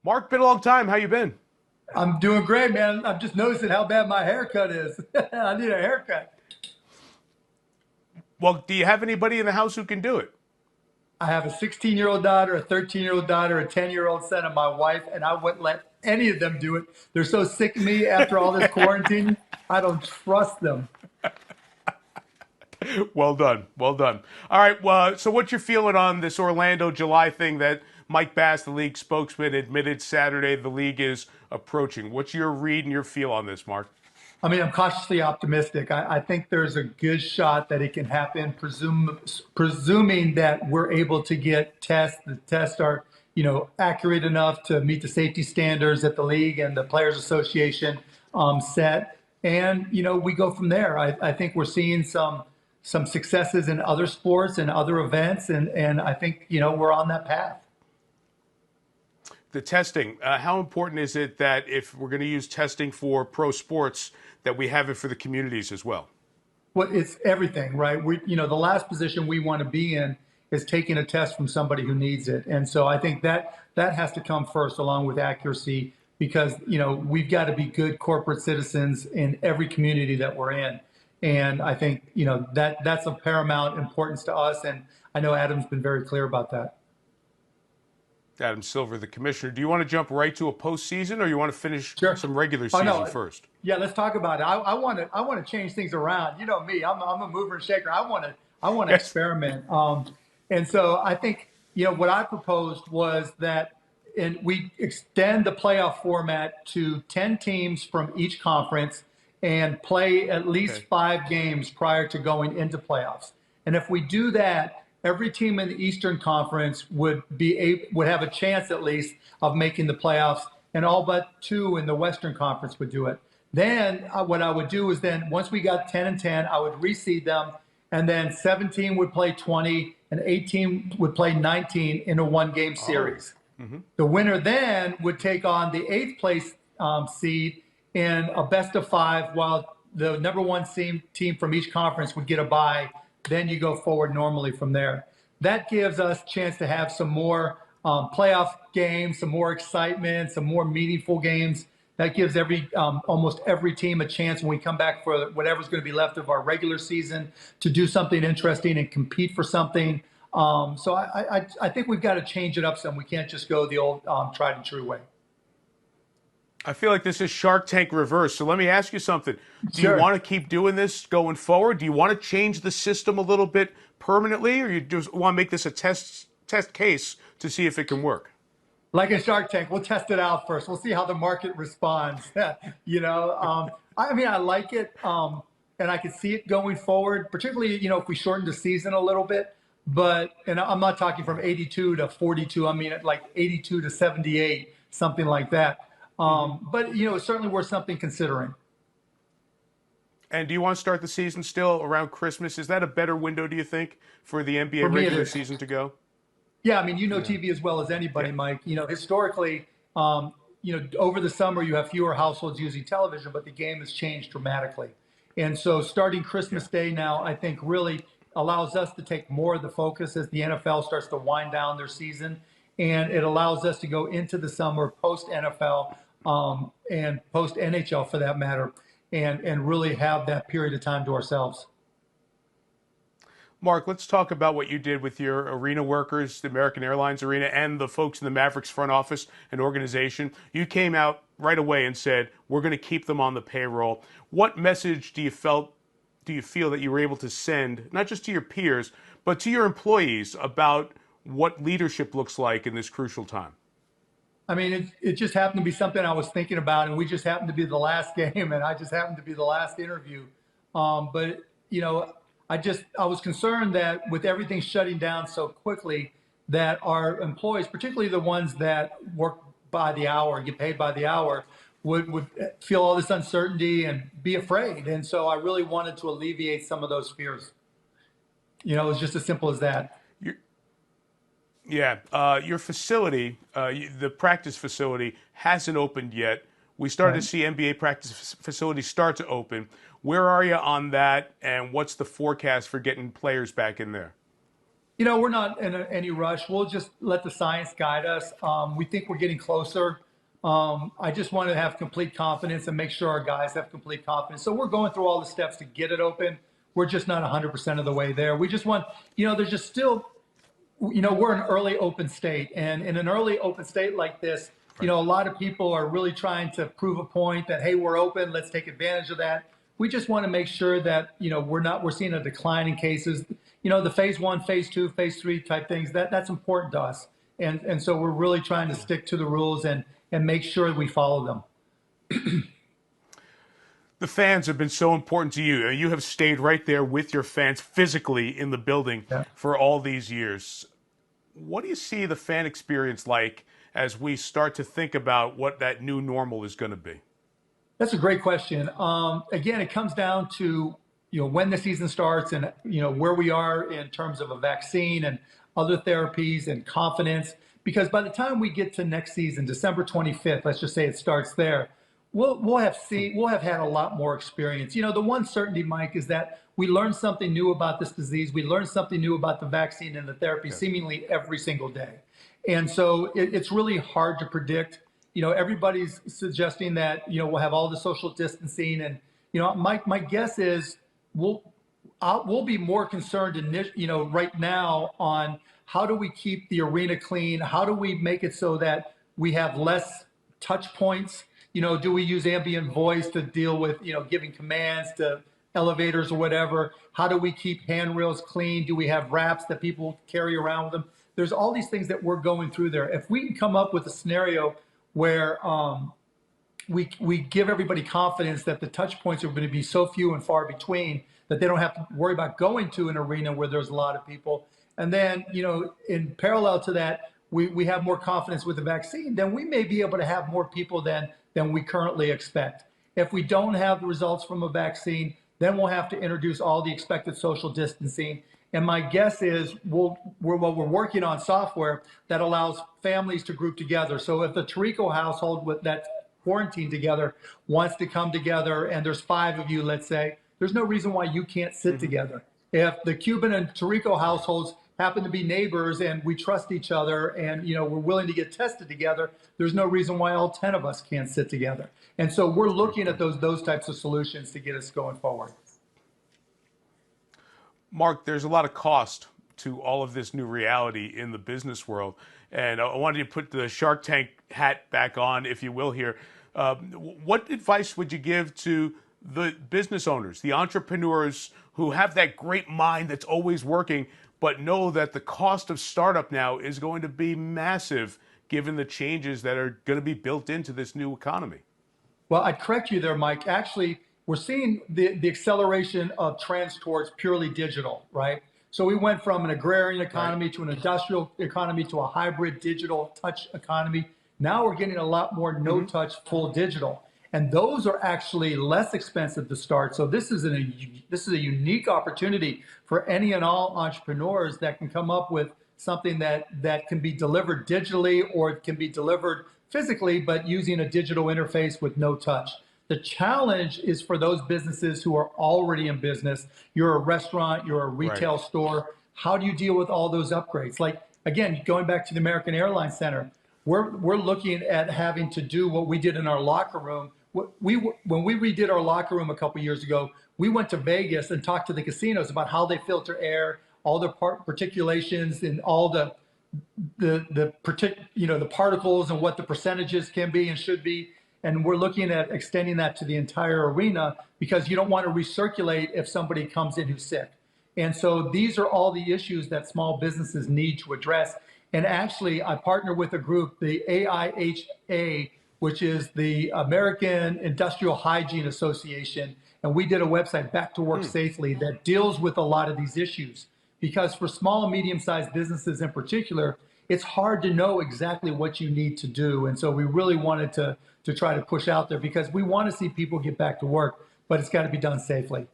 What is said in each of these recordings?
Mark, been a long time. How you been? I'm doing great, man. I'm just noticing how bad my haircut is. I need a haircut. Well, do you have anybody in the house who can do it? I have a 16-year-old daughter, a 13-year-old daughter, a 10-year-old son, and my wife, and I wouldn't let any of them do it. They're so sick of me after all this quarantine. I don't trust them. Well done. Well done. All right. Well, so what's your feeling on this Orlando July thing that Mike Bass, the league spokesman, admitted Saturday the league is approaching? What's your read and your feel on this, Mark? I mean, I'm cautiously optimistic. I think there's a good shot that it can happen, presuming that we're able to get tests. The tests are, accurate enough to meet the safety standards that the league and the Players Association set. And, we go from there. I think we're seeing some successes in other sports and other events. And I think, we're on that path. The testing. How important is it that if we're going to use testing for pro sports, that we have it for the communities as well? Well, it's everything, right? The last position we want to be in is taking a test from somebody who needs it. And so I think that has to come first along with accuracy because, we've got to be good corporate citizens in every community that we're in. And I think, that's of paramount importance to us. And I know Adam's been very clear about that. Adam Silver, the commissioner. Do you want to jump right to a postseason, or you want to finish Sure. some regular Oh season no. first? Yeah, let's talk about it. I want to change things around. You know me. I'm a mover and shaker. I want to Yes. experiment. And so I think what I proposed was that and we extend the playoff format to 10 teams from each conference and play at least Okay. 5 games prior to going into playoffs. And if we do that, every team in the Eastern Conference would have a chance at least of making the playoffs, and all but 2 in the Western Conference would do it. Then what I would do is then once we got 10 and 10, I would reseed them, and then 17 would play 20, and 18 would play 19 in a 1-game Oh. series. Hmm. The winner then would take on the 8th place seed in a best of 5, while the number 1 team from each conference would get a bye. Then you go forward normally from there. That gives us a chance to have some more playoff games, some more excitement, some more meaningful games. That gives almost every team a chance when we come back for whatever's going to be left of our regular season to do something interesting and compete for something. So I think we've got to change it up some. We can't just go the old tried and true way. I feel like this is Shark Tank reverse. So let me ask you something. Do you Sure. want to keep doing this going forward? Do you want to change the system a little bit permanently, or you just want to make this a test case to see if it can work? Like in Shark Tank, we'll test it out first. We'll see how the market responds. I mean, I like it, and I can see it going forward, particularly if we shorten the season a little bit. And I'm not talking from 82 to 42. I mean, like 82 to 78, something like that. But it's certainly worth something considering. And do you want to start the season still around Christmas? Is that a better window, do you think, for the NBA For me, it regular is. season to go? Yeah, I mean, you know Yeah. TV as well as Yeah. anybody, Mike. Historically, over the summer you have fewer households using television, but the game has changed dramatically. And so starting Yeah. Christmas Day now, I think really allows us to take more of the focus as the NFL starts to wind down their season. And it allows us to go into the summer post NFL and post NHL for that matter, and really have that period of time to ourselves. Mark, let's talk about what you did with your arena workers, the American Airlines arena, and the folks in the Mavericks front office and organization. You came out right away and said, we're going to keep them on the payroll. What message do you feel that you were able to send, not just to your peers, but to your employees about what leadership looks like in this crucial time? I mean, it just happened to be something I was thinking about, and we just happened to be the last game, and I just happened to be the last interview. But I was concerned that with everything shutting down so quickly, that our employees, particularly the ones that work by the hour, get paid by the hour, would feel all this uncertainty and be afraid. And so I really wanted to alleviate some of those fears. It was just as simple as that. Yeah, your facility, the practice facility, hasn't opened yet. We started to Right. see NBA practice facilities start to open. Where are you on that, and what's the forecast for getting players back in there? We're not in any rush. We'll just let the science guide us. We think we're getting closer. I just want to have complete confidence and make sure our guys have complete confidence. So we're going through all the steps to get it open. We're just not 100% of the way there. We just want, there's just still, we're an early open state. And in an early open state like this, a lot of people are really trying to prove a point that, hey, we're open, let's take advantage of that. We just want to make sure that, we're seeing a decline in cases. The phase 1, phase 2, phase 3 type things, that's important to us. And so we're really trying to stick to the rules and make sure we follow them. The fans have been so important to you. You have stayed right there with your fans physically in the building Yeah. for all these years. What do you see the fan experience like as we start to think about what that new normal is going to be? That's a great question. Again, it comes down to when the season starts and where we are in terms of a vaccine and other therapies and confidence. Because by the time we get to next season, December 25th, let's just say it starts there, we'll have had a lot more experience. The one certainty, Mike, is that we learn something new about this disease. We learn something new about the vaccine and the therapy Yes. seemingly every single day. And so it's really hard to predict. Everybody's suggesting that, we'll have all the social distancing. And, my guess is we'll be more concerned right now on how do we keep the arena clean? How do we make it so that we have less touch points? Do we use ambient voice to deal with, giving commands to elevators or whatever? How do we keep handrails clean? Do we have wraps that people carry around with them? There's all these things that we're going through there. If we can come up with a scenario where we give everybody confidence that the touch points are going to be so few and far between that they don't have to worry about going to an arena where there's a lot of people. And then, in parallel to that, we have more confidence with the vaccine, then we may be able to have more people than we currently expect. If we don't have the results from a vaccine, then we'll have to introduce all the expected social distancing. And my guess is we're working on software that allows families to group together. So if the Tirico household that's quarantined together wants to come together and there's 5 of you, let's say, there's no reason why you can't sit together. If the Cuban and Tirico households happen to be neighbors and we trust each other and we're willing to get tested together, there's no reason why all 10 of us can't sit together. And so we're looking at those types of solutions to get us going forward. Mark, there's a lot of cost to all of this new reality in the business world. And I wanted to put the Shark Tank hat back on, if you will, here. What advice would you give to the business owners, the entrepreneurs who have that great mind that's always working, but know that the cost of startup now is going to be massive given the changes that are going to be built into this new economy? Well, I'd correct you there, Mike. Actually, we're seeing the acceleration of trends towards purely digital, right? So we went from an agrarian economy to an industrial economy to a hybrid digital touch economy. Now we're getting a lot more no touch, full digital. And those are actually less expensive to start. So this is a unique opportunity for any and all entrepreneurs that can come up with something that can be delivered digitally or it can be delivered physically, but using a digital interface with no touch. The challenge is for those businesses who are already in business. You're a restaurant, you're a retail store. How do you deal with all those upgrades? Like, again, going back to the American Airlines Center, we're looking at having to do what we did in our locker room. When we redid our locker room a couple years ago, we went to Vegas and talked to the casinos about how they filter air, all the particulations and all the particles and what the percentages can be and should be. And we're looking at extending that to the entire arena because you don't want to recirculate if somebody comes in who's sick. And so these are all the issues that small businesses need to address. And actually, I partner with a group, the AIHA, which is the American Industrial Hygiene Association. And we did a website, Back to Work Safely, that deals with a lot of these issues. Because for small and medium-sized businesses in particular, it's hard to know exactly what you need to do. And so we really wanted to try to push out there because we want to see people get back to work, but it's got to be done safely.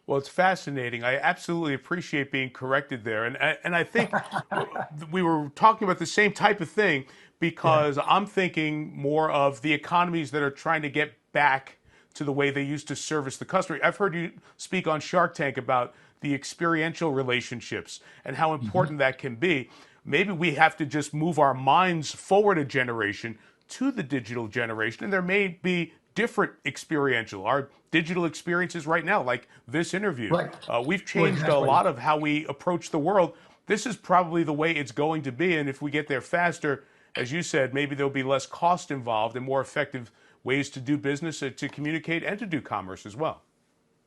Well, it's fascinating. I absolutely appreciate being corrected there. And I think we were talking about the same type of thing because I'm thinking more of the economies that are trying to get back to the way they used to service the customer. I've heard you speak on Shark Tank about the experiential relationships and how important that can be. Maybe we have to just move our minds forward a generation to the digital generation, and there may be different experiential. Our digital experiences right now, like this interview, Right. we've Well, changed a exactly. lot of how we approach the world. This is probably the way it's going to be, and if we get there faster, as you said, maybe there'll be less cost involved and more effective ways to do business, to communicate, and to do commerce as well.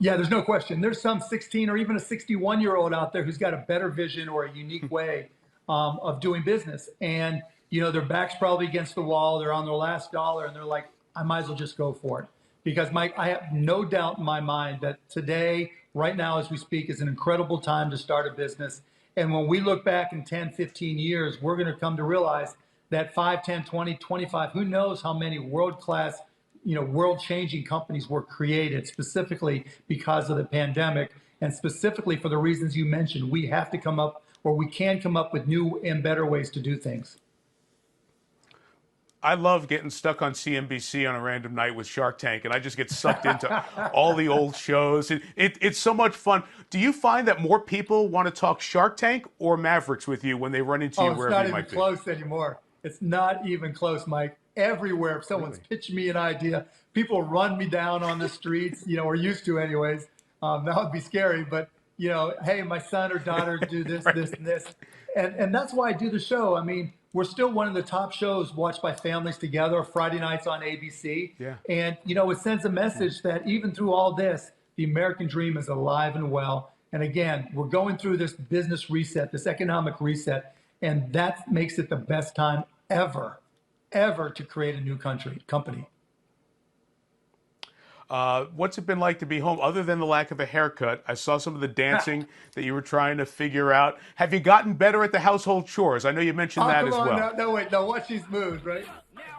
Yeah, there's no question. There's some 16 or even a 61-year-old out there who's got a better vision or a unique way of doing business. And, their back's probably against the wall. They're on their last dollar and they're like, I might as well just go for it. Because, Mike, I have no doubt in my mind that today, right now, as we speak, is an incredible time to start a business. And when we look back in 10, 15 years, we're going to come to realize that 5, 10, 20, 25, who knows how many world-class, world-changing companies were created specifically because of the pandemic and specifically for the reasons you mentioned. We have to come up, or we can come up with new and better ways to do things. I love getting stuck on CNBC on a random night with Shark Tank, and I just get sucked into all the old shows. It's so much fun. Do you find that more people want to talk Shark Tank or Mavericks with you when they run into Oh, you it's wherever not you even might be? close anymore. It's not even close, Mike. Everywhere, if someone's Really? pitching me an idea, people run me down on the streets, or used to anyways. That would be scary, but, hey, my son or daughter do this, Right. this, and this. And that's why I do the show. I mean, we're still one of the top shows watched by families together, Friday nights on ABC. Yeah. And, it sends a message that even through all this, the American dream is alive and well. And again, we're going through this business reset, this economic reset, and that makes it the best time ever to create a new company. What's it been like to be home, other than the lack of a haircut? I saw some of the dancing that you were trying to figure out. Have you gotten better at the household chores? I know you mentioned Oh, that come as on. well. No, no, wait. No, watch these moves, right?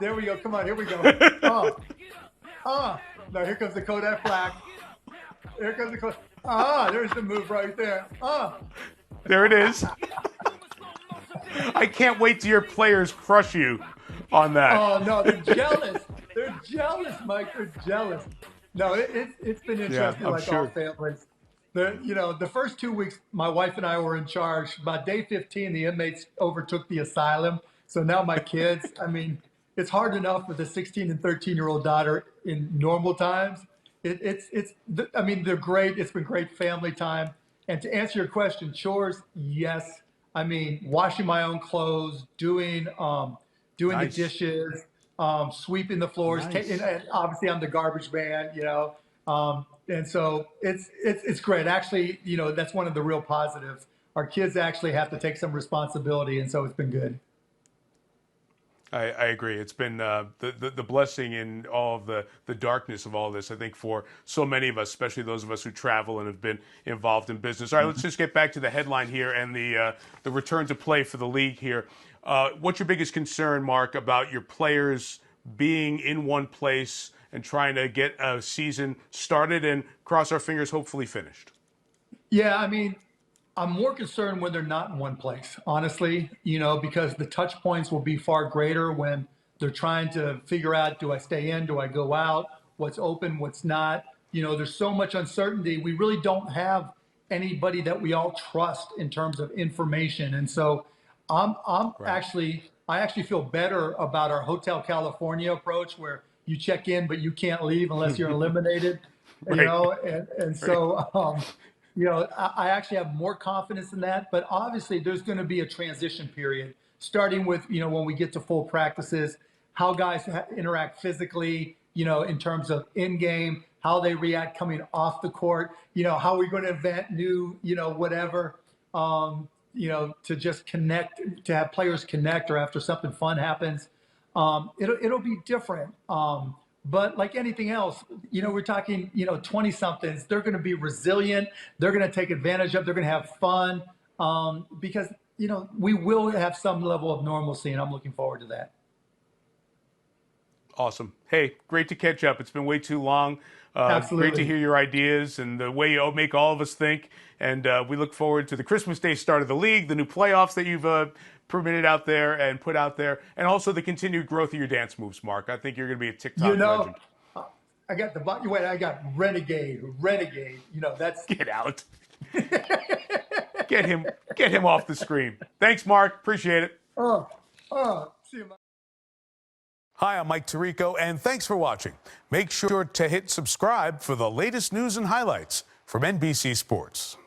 There we go. Come on. Here we go. Oh, no, here comes the Kodak Black. Here comes the Kodak. There's the move right there. There it is. I can't wait till your players crush you on that. Oh, no, they're jealous. They're jealous, Mike. They're jealous. No, it's been Yeah, interesting, I'm like all sure. families. The first 2 weeks, my wife and I were in charge. About day 15, the inmates overtook the asylum. So now my kids, I mean, it's hard enough with a 16 and 13-year-old daughter in normal times. I mean, they're great. It's been great family time. And to answer your question, chores, yes. I mean, washing my own clothes, doing the Nice. dishes, sweeping the floors. Nice. And obviously, I'm the garbage man, and so it's great. Actually, that's one of the real positives. Our kids actually have to take some responsibility, and so it's been good. I agree. It's been the blessing in all of the darkness of all this, I think, for so many of us, especially those of us who travel and have been involved in business. All right, let's just get back to the headline here and the return to play for the league here. What's your biggest concern, Mark, about your players being in one place and trying to get a season started and, cross our fingers, hopefully finished? Yeah, I mean, I'm more concerned when they're not in one place, honestly, because the touch points will be far greater when they're trying to figure out, do I stay in, do I go out, what's open, what's not. There's so much uncertainty. We really don't have anybody that we all trust in terms of information. And so Right. I actually feel better about our Hotel California approach where you check in, but you can't leave unless you're eliminated, Right. and Right. so, I actually have more confidence in that. But obviously, there's going to be a transition period, starting with, when we get to full practices, how guys interact physically, in terms of in game, how they react coming off the court, how we're going to invent new, whatever, to just connect, to have players connect, or after something fun happens, it'll be different. But like anything else, we're talking, 20 somethings, they're going to be resilient. They're going to take advantage of, they're going to have fun, because, we will have some level of normalcy, and I'm looking forward to that. Awesome. Hey, great to catch up. It's been way too long. Great to Absolutely. hear your ideas and the way you make all of us think. And we look forward to the Christmas Day start of the league, the new playoffs that you've permitted out there and put out there, and also the continued growth of your dance moves, Mark. I think you're going to be a You TikTok know, legend. I got wait, I got renegade. That's Get out. Get him off the screen. Thanks, Mark. Appreciate it. See you, Mike. Hi, I'm Mike Tirico, and thanks for watching. Make sure to hit subscribe for the latest news and highlights from NBC Sports.